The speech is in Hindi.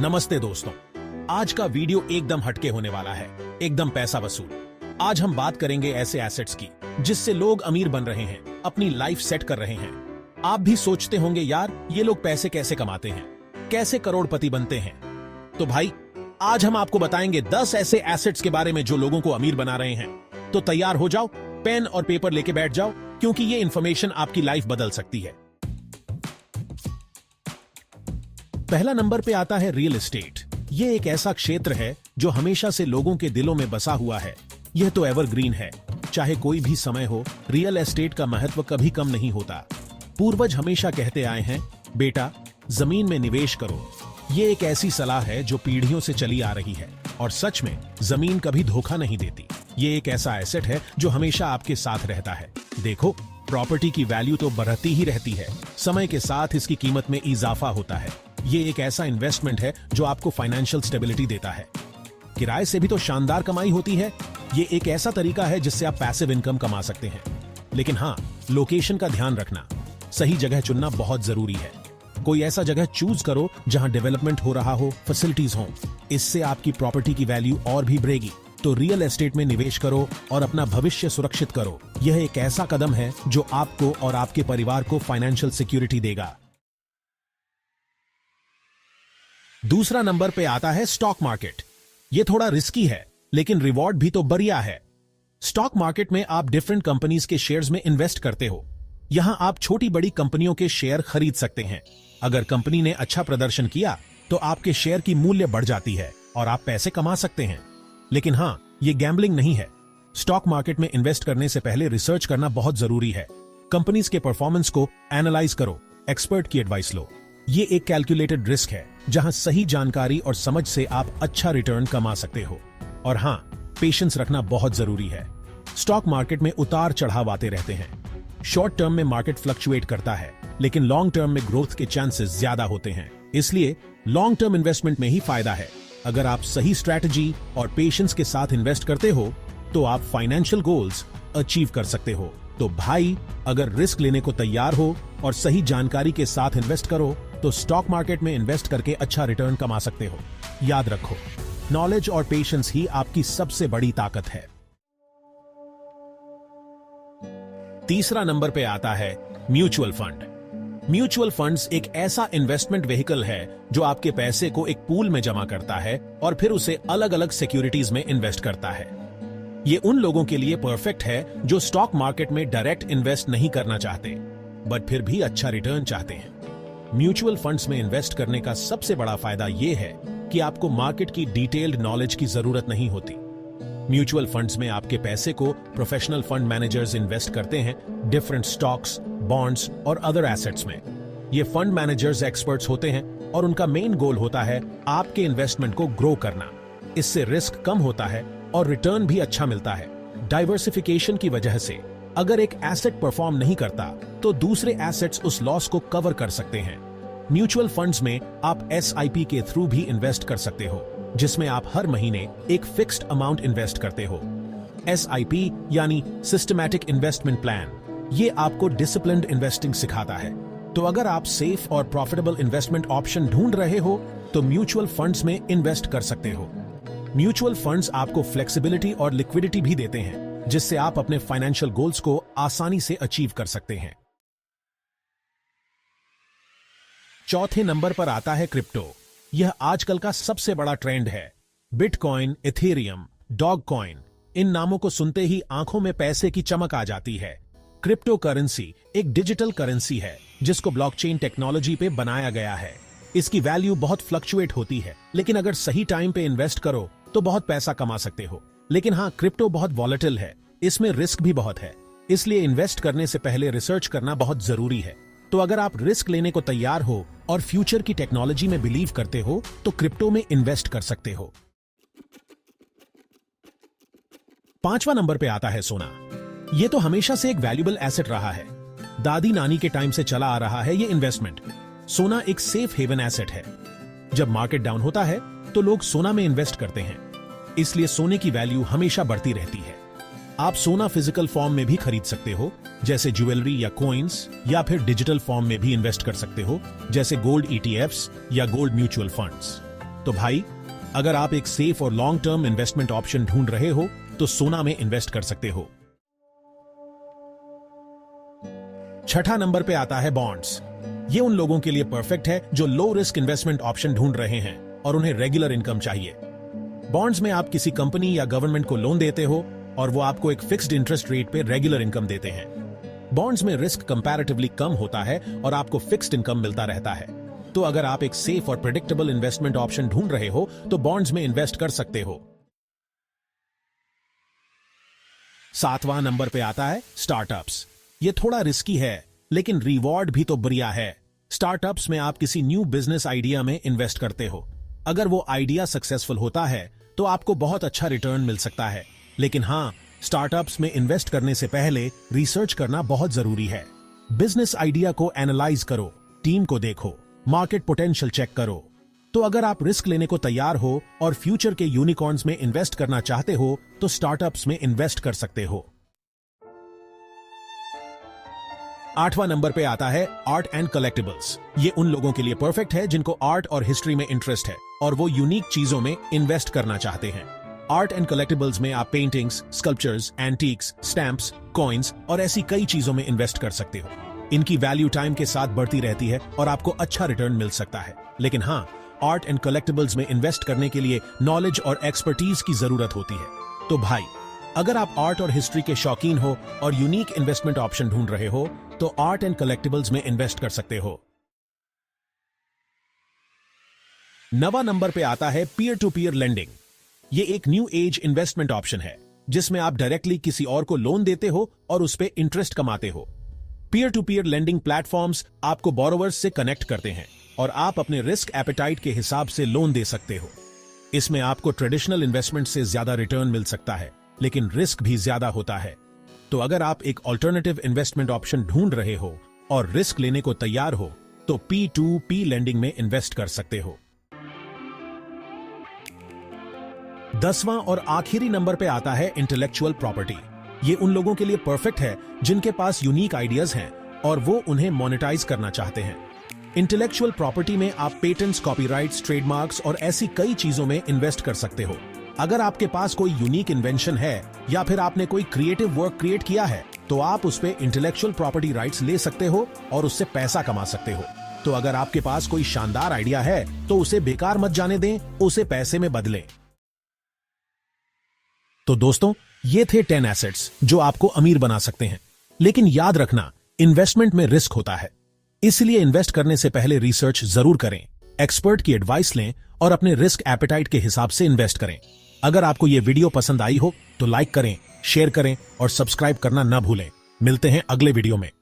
नमस्ते दोस्तों, आज का वीडियो एकदम हटके होने वाला है, एकदम पैसा वसूल। आज हम बात करेंगे ऐसे एसेट्स की जिससे लोग अमीर बन रहे हैं, अपनी लाइफ सेट कर रहे हैं। आप भी सोचते होंगे यार ये लोग पैसे कैसे कमाते हैं, कैसे करोड़पति बनते हैं। तो भाई आज हम आपको बताएंगे 10 ऐसे एसेट्स के बारे में जो लोगों को अमीर बना रहे हैं। तो तैयार हो जाओ, पेन और पेपर लेके बैठ जाओ, क्योंकि ये इंफॉर्मेशन आपकी लाइफ बदल सकती है। पहला नंबर पे आता है रियल एस्टेट। ये एक ऐसा क्षेत्र है जो हमेशा से लोगों के दिलों में बसा हुआ है। यह तो एवरग्रीन है, चाहे कोई भी समय हो, रियल एस्टेट का महत्व कभी कम नहीं होता। पूर्वज हमेशा कहते आए हैं, बेटा जमीन में निवेश करो। ये एक ऐसी सलाह है जो पीढ़ियों से चली आ रही है और सच में जमीन कभी धोखा नहीं देती। ये एक ऐसा एसेट है जो हमेशा आपके साथ रहता है। देखो, प्रॉपर्टी की वैल्यू तो बढ़ती ही रहती है, समय के साथ इसकी कीमत में इजाफा होता है। ये एक ऐसा इन्वेस्टमेंट है जो आपको फाइनेंशियल स्टेबिलिटी देता है। किराए से भी तो शानदार कमाई होती है। ये एक ऐसा तरीका है जिससे आप पैसिव इनकम कमा सकते हैं। लेकिन हाँ, लोकेशन का ध्यान रखना, सही जगह चुनना बहुत जरूरी है। कोई ऐसा जगह चूज करो जहां डेवलपमेंट हो रहा हो, फैसिलिटीज हो। इससे आपकी प्रॉपर्टी की वैल्यू और भी बढ़ेगी। तो रियल एस्टेट में निवेश करो और अपना भविष्य सुरक्षित करो। यह एक ऐसा कदम है जो आपको और आपके परिवार को फाइनेंशियल सिक्योरिटी देगा। दूसरा नंबर पे आता है स्टॉक मार्केट। ये थोड़ा रिस्की है, लेकिन रिवॉर्ड भी तो बढ़िया है। स्टॉक मार्केट में आप डिफरेंट कंपनीज के शेयर्स में इन्वेस्ट करते हो। यहां आप छोटी बड़ी कंपनियों के शेयर खरीद सकते हैं। अगर कंपनी ने अच्छा प्रदर्शन किया तो आपके शेयर की मूल्य बढ़ जाती है और आप पैसे कमा सकते हैं। लेकिन हां, ये गैम्बलिंग नहीं है। स्टॉक मार्केट में इन्वेस्ट करने से पहले रिसर्च करना बहुत जरूरी है। कंपनीज के परफॉर्मेंस को एनालाइज करो, एक्सपर्ट की एडवाइस लो। ये एक कैलकुलेटेड रिस्क है जहां सही जानकारी और समझ से आप अच्छा रिटर्न कमा सकते हो। और हां, पेशेंस रखना बहुत जरूरी है। स्टॉक मार्केट में उतार चढ़ाव आते रहते हैं। शॉर्ट टर्म में मार्केट फ्लक्चुएट करता है, लेकिन लॉन्ग टर्म में ग्रोथ के चांसेस ज्यादा होते हैं। इसलिए लॉन्ग टर्म इन्वेस्टमेंट में ही फायदा है। अगर आप सही स्ट्रैटेजी और पेशेंस के साथ इन्वेस्ट करते हो तो आप फाइनेंशियल गोल्स अचीव कर सकते हो। तो भाई, अगर रिस्क लेने को तैयार हो और सही जानकारी के साथ इन्वेस्ट करो तो स्टॉक मार्केट में इन्वेस्ट करके अच्छा रिटर्न कमा सकते हो। याद रखो, नॉलेज और पेशेंस ही आपकी सबसे बड़ी ताकत है। तीसरा नंबर पे आता है म्यूचुअल फंड। म्यूचुअल फंड्स एक ऐसा इन्वेस्टमेंट व्हीकल है जो आपके पैसे को एक पूल में जमा करता है और फिर उसे अलग अलग सिक्योरिटीज में इन्वेस्ट करता है। ये उन लोगों के लिए परफेक्ट है जो स्टॉक मार्केट में डायरेक्ट इन्वेस्ट नहीं करना चाहते, बट फिर भी अच्छा रिटर्न चाहते हैं। म्यूचुअल फंड्स में इन्वेस्ट करने का सबसे बड़ा फायदा यह है कि आपको मार्केट की डिटेल्ड नॉलेज की जरूरत नहीं होती। म्यूचुअल फंड्स में आपके पैसे को प्रोफेशनल फंड मैनेजर्स इन्वेस्ट करते हैं, डिफरेंट स्टॉक्स, बॉन्ड्स और अदर एसेट्स में। ये फंड मैनेजर्स एक्सपर्ट्स होते हैं और उनका मेन गोल होता है आपके इन्वेस्टमेंट को ग्रो करना। इससे रिस्क कम होता है और रिटर्न भी अच्छा मिलता है। डाइवर्सिफिकेशन की वजह से अगर एक एसेट परफॉर्म नहीं करता तो दूसरे एसेट्स उस लॉस को कवर कर सकते हैं। म्यूचुअल फंड्स में आप SIP के थ्रू भी इन्वेस्ट कर सकते हो, जिसमें आप हर महीने एक फिक्स्ड अमाउंट इन्वेस्ट करते हो। SIP यानी सिस्टमैटिक इन्वेस्टमेंट प्लान, ये आपको डिसिप्लिन्ड इन्वेस्टिंग सिखाता है। तो अगर आप सेफ और प्रॉफिटेबल इन्वेस्टमेंट ऑप्शन ढूंढ रहे हो तो म्यूचुअल फंड्स में इन्वेस्ट कर सकते हो। म्यूचुअल फंड्स आपको फ्लेक्सिबिलिटी और लिक्विडिटी भी देते हैं, जिससे आप अपने फाइनेंशियल गोल्स को आसानी से अचीव कर सकते हैं। चौथे नंबर पर आता है क्रिप्टो। यह आजकल का सबसे बड़ा ट्रेंड है। बिटकॉइन, इथेरियम, डॉग कॉइन, इन नामों को सुनते ही आंखों में पैसे की चमक आ जाती है। क्रिप्टो करेंसी एक डिजिटल करेंसी है जिसको ब्लॉकचेन टेक्नोलॉजी पे बनाया गया है। इसकी वैल्यू बहुत फ्लक्चुएट होती है, लेकिन अगर सही टाइम पे इन्वेस्ट करो तो बहुत पैसा कमा सकते हो। लेकिन हाँ, क्रिप्टो बहुत वॉलेटिल है, इसमें रिस्क भी बहुत है। इसलिए इन्वेस्ट करने से पहले रिसर्च करना बहुत जरूरी है। तो अगर आप रिस्क लेने को तैयार हो और फ्यूचर की टेक्नोलॉजी में बिलीव करते हो तो क्रिप्टो में इन्वेस्ट कर सकते हो। पांचवा नंबर पे आता है सोना। यह तो हमेशा से एक वैल्यूएबल एसेट रहा है। दादी नानी के टाइम से चला आ रहा है ये इन्वेस्टमेंट। सोना एक सेफ हेवन एसेट है। जब मार्केट डाउन होता है तो लोग सोना में इन्वेस्ट करते हैं, इसलिए सोने की वैल्यू हमेशा बढ़ती रहती है। आप सोना फिजिकल फॉर्म में भी खरीद सकते हो, जैसे ज्वेलरी या कॉइन्स, या फिर डिजिटल फॉर्म में भी इन्वेस्ट कर सकते हो, जैसे गोल्ड ETFs या गोल्ड म्यूचुअल फंड्स। तो भाई, अगर आप एक सेफ और लॉन्ग टर्म इन्वेस्टमेंट ऑप्शन ढूंढ रहे हो तो सोना में इन्वेस्ट कर सकते हो। छठा नंबर पे आता है बॉन्ड्स। ये उन लोगों के लिए परफेक्ट है जो लो रिस्क इन्वेस्टमेंट ऑप्शन ढूंढ रहे हैं और उन्हें रेगुलर इनकम चाहिए। बॉन्ड्स में आप किसी कंपनी या गवर्नमेंट को लोन देते हो और वो आपको एक फिक्स्ड इंटरेस्ट रेट पे रेगुलर इनकम देते हैं। बॉन्ड्स में रिस्क कंपैरेटिवली कम होता है और आपको फिक्स्ड इनकम मिलता रहता है। तो अगर आप एक सेफ और प्रेडिक्टेबल इन्वेस्टमेंट ऑप्शन ढूंढ रहे हो तो बॉन्ड्स में इन्वेस्ट कर सकते हो। सातवां नंबर पे आता है स्टार्टअप्स। ये थोड़ा रिस्की है लेकिन रिवॉर्ड भी तो बढ़िया है। स्टार्टअप्स में आप किसी न्यू बिजनेस आइडिया में इन्वेस्ट करते हो। अगर वो आइडिया सक्सेसफुल होता है तो आपको बहुत अच्छा रिटर्न मिल सकता है, लेकिन हाँ, स्टार्टअप्स में इन्वेस्ट करने से पहले रिसर्च करना बहुत जरूरी है। बिजनेस आइडिया को एनालाइज करो, टीम को देखो, मार्केट पोटेंशियल चेक करो। तो अगर आप रिस्क लेने को तैयार हो और फ्यूचर के यूनिकॉर्न्स में इन्वेस्ट करना चाहते हो तो स्टार्टअप्स में इन्वेस्ट कर सकते हो। आठवां नंबर पे आता है आर्ट एंड कलेक्टिबल्स। ये उन लोगों के लिए परफेक्ट है जिनको आर्ट और हिस्ट्री में इंटरेस्ट है और वो यूनिक चीजों में इन्वेस्ट करना चाहते हैं। आर्ट एंड कलेक्टिबल्स में आप paintings, sculptures, antiques, stamps, coins और ऐसी कई चीजों में इन्वेस्ट कर सकते हो। इनकी वैल्यू टाइम के साथ बढ़ती रहती है और आपको अच्छा रिटर्न मिल सकता है, लेकिन हाँ, आर्ट एंड कलेक्टिबल्स में इन्वेस्ट करने के लिए नॉलेज और एक्सपर्टीज की जरूरत होती है। तो भाई, अगर आप आर्ट और हिस्ट्री के शौकीन हो और यूनिक इन्वेस्टमेंट ऑप्शन ढूंढ रहे हो तो आर्ट एंड कलेक्टिबल्स में इन्वेस्ट कर सकते हो। नवा नंबर पे आता है पीयर टू पीयर लेंडिंग। ये एक न्यू एज इन्वेस्टमेंट ऑप्शन है जिसमें आप डायरेक्टली किसी और को लोन देते हो और उस पे इंटरेस्ट कमाते हो। Peer to peer lending platforms आपको बोरोवर्स से कनेक्ट करते हैं और आप अपने रिस्क एपेटाइट के हिसाब से लोन दे सकते हो। इसमें आपको ट्रेडिशनल इन्वेस्टमेंट से ज्यादा रिटर्न मिल सकता है, लेकिन रिस्क भी ज्यादा होता है। तो अगर आप एक ऑल्टरनेटिव इन्वेस्टमेंट ऑप्शन ढूंढ रहे हो और रिस्क लेने को तैयार हो तो P2P लेंडिंग में इन्वेस्ट कर सकते हो। 10वां और आखिरी नंबर पे आता है इंटेलेक्चुअल प्रॉपर्टी। ये उन लोगों के लिए परफेक्ट है जिनके पास यूनिक आइडियाज हैं और वो उन्हें मोनेटाइज करना चाहते हैं। इंटेलेक्चुअल प्रॉपर्टी में आप पेटेंट्स, कॉपीराइट्स, ट्रेडमार्क्स और ऐसी कई चीजों में इन्वेस्ट कर सकते हो। अगर आपके पास कोई यूनिक इन्वेंशन है या फिर आपने कोई क्रिएटिव वर्क क्रिएट किया है तो आप उस पे इंटेलेक्चुअल प्रॉपर्टी राइट्स ले सकते हो और उससे पैसा कमा सकते हो। तो अगर आपके पास कोई शानदार आइडिया है तो उसे बेकार मत जाने दें, उसे पैसे में बदलें। तो दोस्तों, ये थे 10 एसेट्स जो आपको अमीर बना सकते हैं, लेकिन याद रखना, इन्वेस्टमेंट में रिस्क होता है, इसलिए इन्वेस्ट करने से पहले रिसर्च जरूर करें, एक्सपर्ट की एडवाइस लें और अपने रिस्क एपेटाइट के हिसाब से इन्वेस्ट करें। अगर आपको यह वीडियो पसंद आई हो तो लाइक करें, शेयर करें और सब्सक्राइब करना ना भूलें। मिलते हैं अगले वीडियो में।